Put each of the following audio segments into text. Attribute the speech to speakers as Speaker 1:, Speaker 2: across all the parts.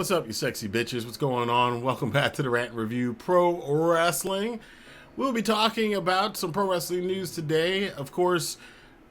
Speaker 1: What's up, you sexy bitches? What's going on? Welcome back to the Rant Review Pro Wrestling. We'll be talking about some pro wrestling news today. Of course,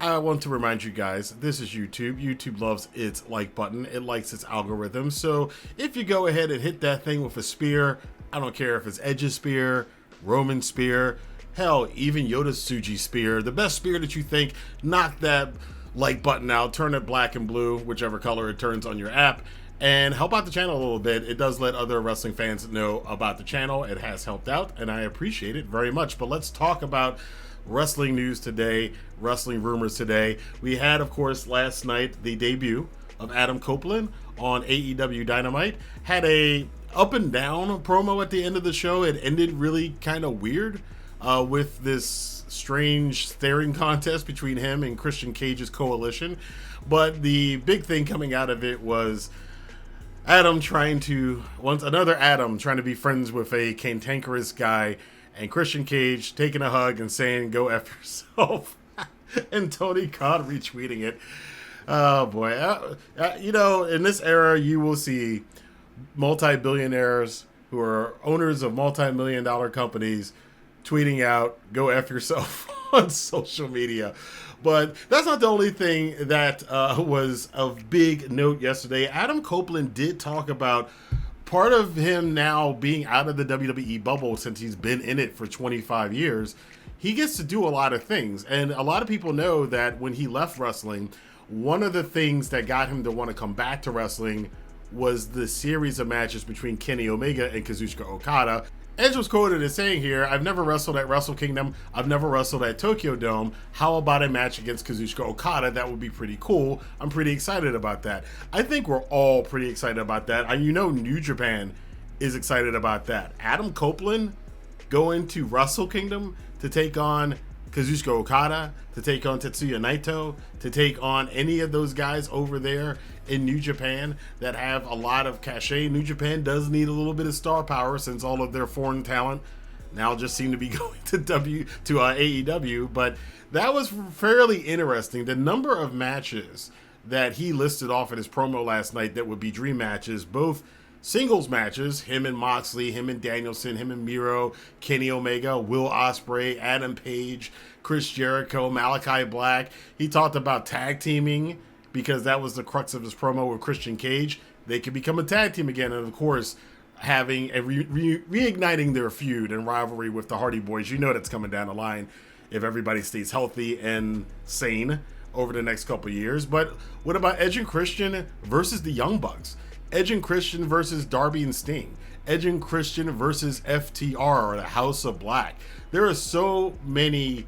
Speaker 1: I want to remind you guys, this is YouTube. YouTube loves its like button. It likes its algorithm. So if you go ahead and hit that thing with a spear, I don't care if it's Edge's spear, Roman's spear, hell, even Yoda's Suji spear, the best spear that you think, knock that like button out, turn it black and blue, whichever color it turns on your app, and help out the channel a little bit. It does let other wrestling fans know about the channel. It has helped out, and I appreciate it very much. But let's talk about wrestling news today, wrestling rumors today. We had, of course, last night the debut of Adam Copeland on AEW Dynamite. Had a up and down promo at the end of the show. It ended really kind of weird with this strange staring contest between him and Christian Cage's coalition. But the big thing coming out of it was another Adam trying to be friends with a cantankerous guy, and Christian Cage taking a hug and saying, "Go F yourself," and Tony Khan retweeting it. Oh boy. In this era, you will see multi-billionaires who are owners of multi-million-dollar companies tweeting out, "Go F yourself" on social media. But that's not the only thing that was of big note yesterday. Adam Copeland did talk about part of him now being out of the WWE bubble since he's been in it for 25 years. He gets to do a lot of things. And a lot of people know that when he left wrestling, one of the things that got him to want to come back to wrestling was the series of matches between Kenny Omega and Kazuchika Okada. Edge was quoted as saying here, "I've never wrestled at Wrestle Kingdom. I've never wrestled at Tokyo Dome. How about a match against Kazuchika Okada? That would be pretty cool. I'm pretty excited about that." I think we're all pretty excited about that. And New Japan is excited about that. Adam Copeland going to Wrestle Kingdom to take on Kazuchika Okada, to take on Tetsuya Naito, to take on any of those guys over there in New Japan that have a lot of cachet. New Japan does need a little bit of star power since all of their foreign talent now just seem to be going to AEW. But that was fairly interesting. The number of matches that he listed off in his promo last night that would be dream matches, both singles matches, him and Moxley, him and Danielson, him and Miro, Kenny Omega, Will Ospreay, Adam Page, Chris Jericho, Malachi Black. He talked about tag teaming because that was the crux of his promo with Christian Cage. They could become a tag team again, and of course, having a reigniting their feud and rivalry with the Hardy Boys. You know that's coming down the line if everybody stays healthy and sane over the next couple of years. But what about Edge and Christian versus the Young Bucks? Edge and Christian versus Darby and Sting. Edge and Christian versus FTR or the House of Black. There are so many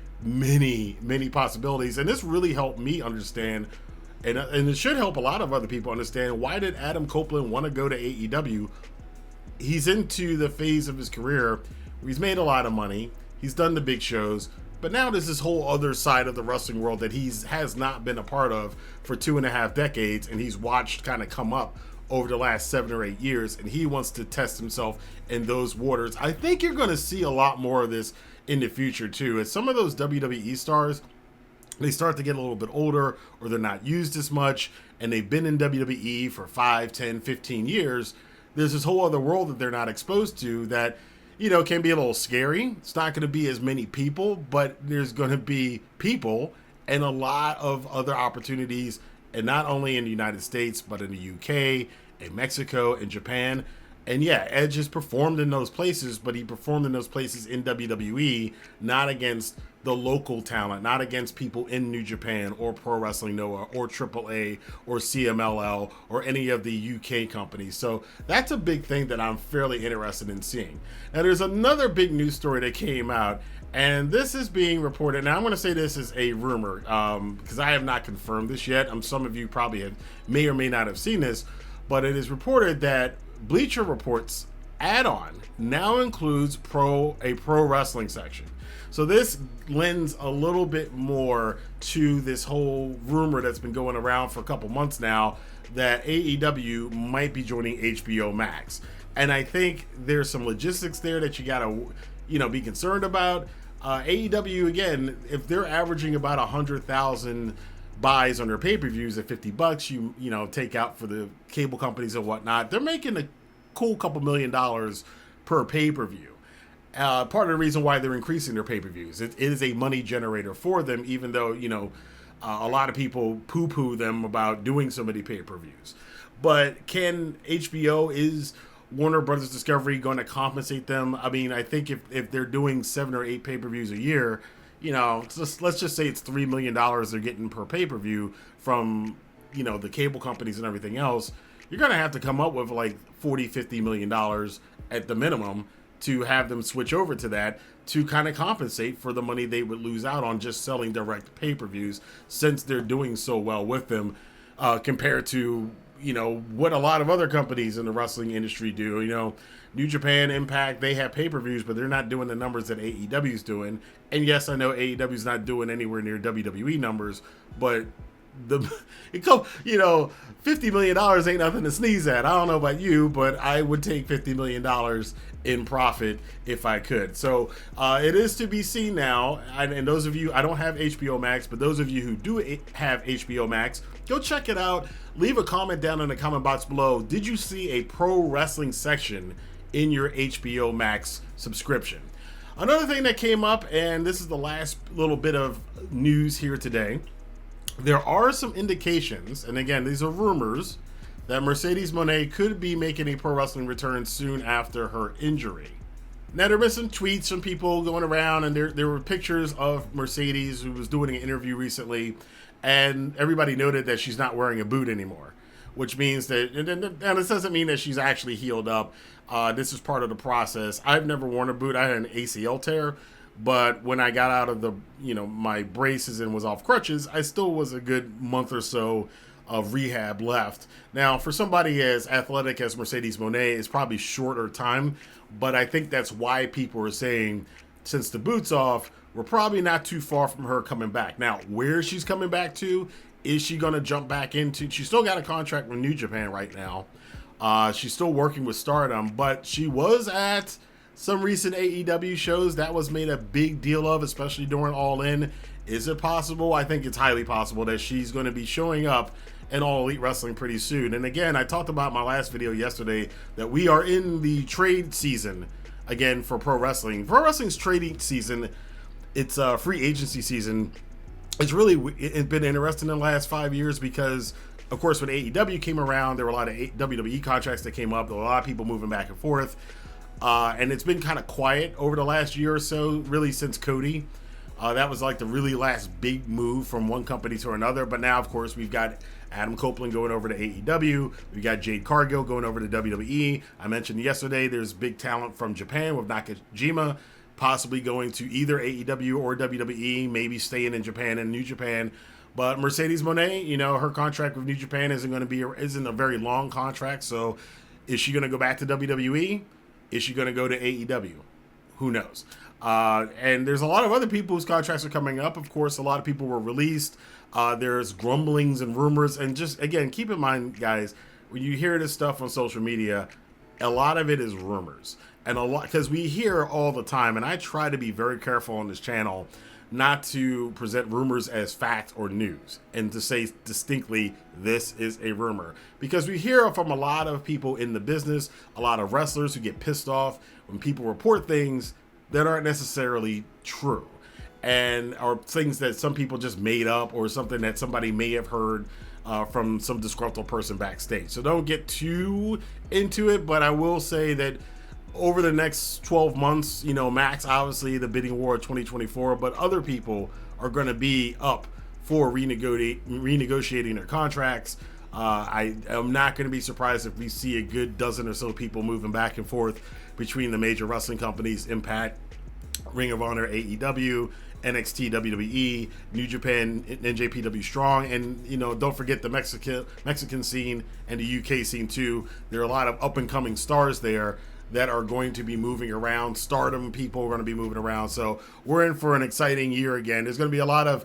Speaker 1: possibilities, and this really helped me understand, and it should help a lot of other people understand, why did Adam Copeland want to go to AEW? He's into the phase of his career where he's made a lot of money, he's done the big shows, but now there's this whole other side of the wrestling world that has not been a part of for 2.5 decades, and he's watched kind of come up over the last 7 or 8 years, and he wants to test himself in those waters. I think you're going to see a lot more of this in the future too, as some of those WWE stars, they start to get a little bit older, or they're not used as much, and they've been in WWE for 5, 10, 15 years. There's this whole other world that they're not exposed to that, can be a little scary. It's not going to be as many people, but there's going to be people and a lot of other opportunities, and not only in the United States, but in the UK, in Mexico, in Japan. And yeah, Edge has performed in those places, but he performed in those places in WWE, not against the local talent, not against people in New Japan or Pro Wrestling Noah or AAA or CMLL or any of the UK companies. So that's a big thing that I'm fairly interested in seeing. Now, there's another big news story that came out, and this is being reported. Now, I'm going to say this is a rumor because I have not confirmed this yet. Some of you probably may or may not have seen this, but it is reported that Bleacher Report's add-on now includes a pro wrestling section. So this lends a little bit more to this whole rumor that's been going around for a couple months now that AEW might be joining HBO Max. And I think there's some logistics there that you gotta, be concerned about. AEW, again, if they're averaging about 100,000 buys on their pay-per-views at $50, you know, take out for the cable companies and whatnot, they're making a cool couple $1 million per pay-per-view. Part of the reason why they're increasing their pay-per-views, it is a money generator for them, even though, you know, a lot of people poo-poo them about doing so many pay-per-views. But can is Warner Brothers Discovery going to compensate them? I mean, I think if they're doing 7 or 8 pay-per-views a year, you know, let's just say it's $3 million they're getting per pay-per-view from, you know, the cable companies and everything else, you're going to have to come up with like $40-50 million at the minimum to have them switch over to that to kind of compensate for the money they would lose out on just selling direct pay-per-views, since they're doing so well with them compared to, you know, what a lot of other companies in the wrestling industry do. You know, New Japan, Impact, they have pay-per-views, but they're not doing the numbers that AEW's doing. And yes, I know AEW's not doing anywhere near WWE numbers, but you know, $50 million ain't nothing to sneeze at. I don't know about you, but I would take $50 million in profit if I could. So it is to be seen now. And those of you, I don't have HBO Max, but those of you who do have HBO Max, go check it out. Leave a comment down in the comment box below. Did you see a pro wrestling section in your HBO Max subscription? Another thing that came up, and this is the last little bit of news here today, there are some indications, and again, these are rumors, that Mercedes Mone could be making a pro wrestling return soon after her injury. Now, there have been some tweets from people going around, and there were pictures of Mercedes, who was doing an interview recently, and everybody noted that she's not wearing a boot anymore, which means that, and this doesn't mean that she's actually healed up. This is part of the process. I've never worn a boot. I had an ACL tear, but when I got out of the, you know, my braces and was off crutches, I still was a good month or so of rehab left. Now, for somebody as athletic as Mercedes Mone, it's probably shorter time, but I think that's why people are saying, since the boot's off, we're probably not too far from her coming back. Now, where she's coming back to, is she going to jump back into, she's still got a contract with New Japan right now. She's still working with Stardom, but she was at some recent AEW shows. That was made a big deal of, especially during All In. Is it possible? I think it's highly possible that she's going to be showing up in All Elite Wrestling pretty soon. And again, I talked about my last video yesterday that we are in the trade season again for pro wrestling. Pro wrestling's trading season. It's a free agency season. It's been interesting in the last 5 years because, of course, when AEW came around, there were a lot of WWE contracts that came up. There were a lot of people moving back and forth. And it's been kind of quiet over the last year or so, really since Cody. That was like the really last big move from one company to another. But now, of course, we've got Adam Copeland going over to AEW. We've got Jade Cargill going over to WWE. I mentioned yesterday there's big talent from Japan with Nakajima possibly going to either AEW or WWE, maybe staying in Japan and New Japan. But Mercedes Mone, you know, her contract with New Japan isn't a very long contract. So is she going to go back to WWE? Is she going to go to AEW? Who knows? And there's a lot of other people whose contracts are coming up. Of course, a lot of people were released. There's grumblings and rumors. And just, again, keep in mind, guys, when you hear this stuff on social media, a lot of it is rumors. And a lot, because we hear all the time, and I try to be very careful on this channel not to present rumors as fact or news and to say distinctly this is a rumor, because we hear from a lot of people in the business, a lot of wrestlers who get pissed off when people report things that aren't necessarily true, and or things that some people just made up or something that somebody may have heard from some disgruntled person backstage. So don't get too into it, but I will say that over the next 12 months, you know, Max, obviously the bidding war of 2024, but other people are going to be up for renegotiating their contracts. I am not going to be surprised if we see a good dozen or so people moving back and forth between the major wrestling companies, Impact, Ring of Honor, AEW, NXT, WWE, New Japan, NJPW Strong, and, you know, don't forget the Mexican scene and the UK scene too. There are a lot of up-and-coming stars there that are going to be moving around. Stardom people are going to be moving around. So we're in for an exciting year again. There's going to be a lot of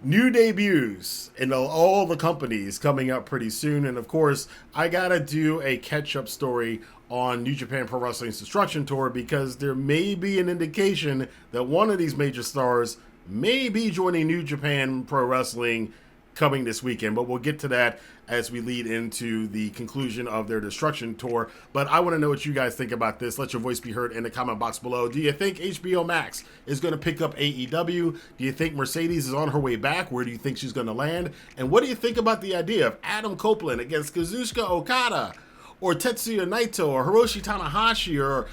Speaker 1: new debuts in all the companies coming up pretty soon. And of course, I got to do a catch-up story on New Japan Pro Wrestling's Destruction Tour, because there may be an indication that one of these major stars may be joining New Japan Pro Wrestling coming this weekend, but we'll get to that as we lead into the conclusion of their Destruction Tour. But I want to know what you guys think about this. Let your voice be heard in the comment box below. Do you think HBO Max is going to pick up AEW? Do you think Mercedes is on her way back? Where do you think she's going to land? And what do you think about the idea of Adam Copeland against Kazuchika Okada or Tetsuya Naito or Hiroshi Tanahashi or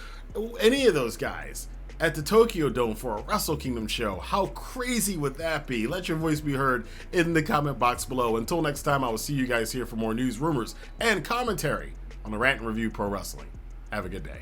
Speaker 1: any of those guys at the Tokyo Dome for a Wrestle Kingdom show? How crazy would that be? Let your voice be heard in the comment box below. Until next time, I will see you guys here for more news, rumors, and commentary on the Rant and Review Pro Wrestling. Have a good day.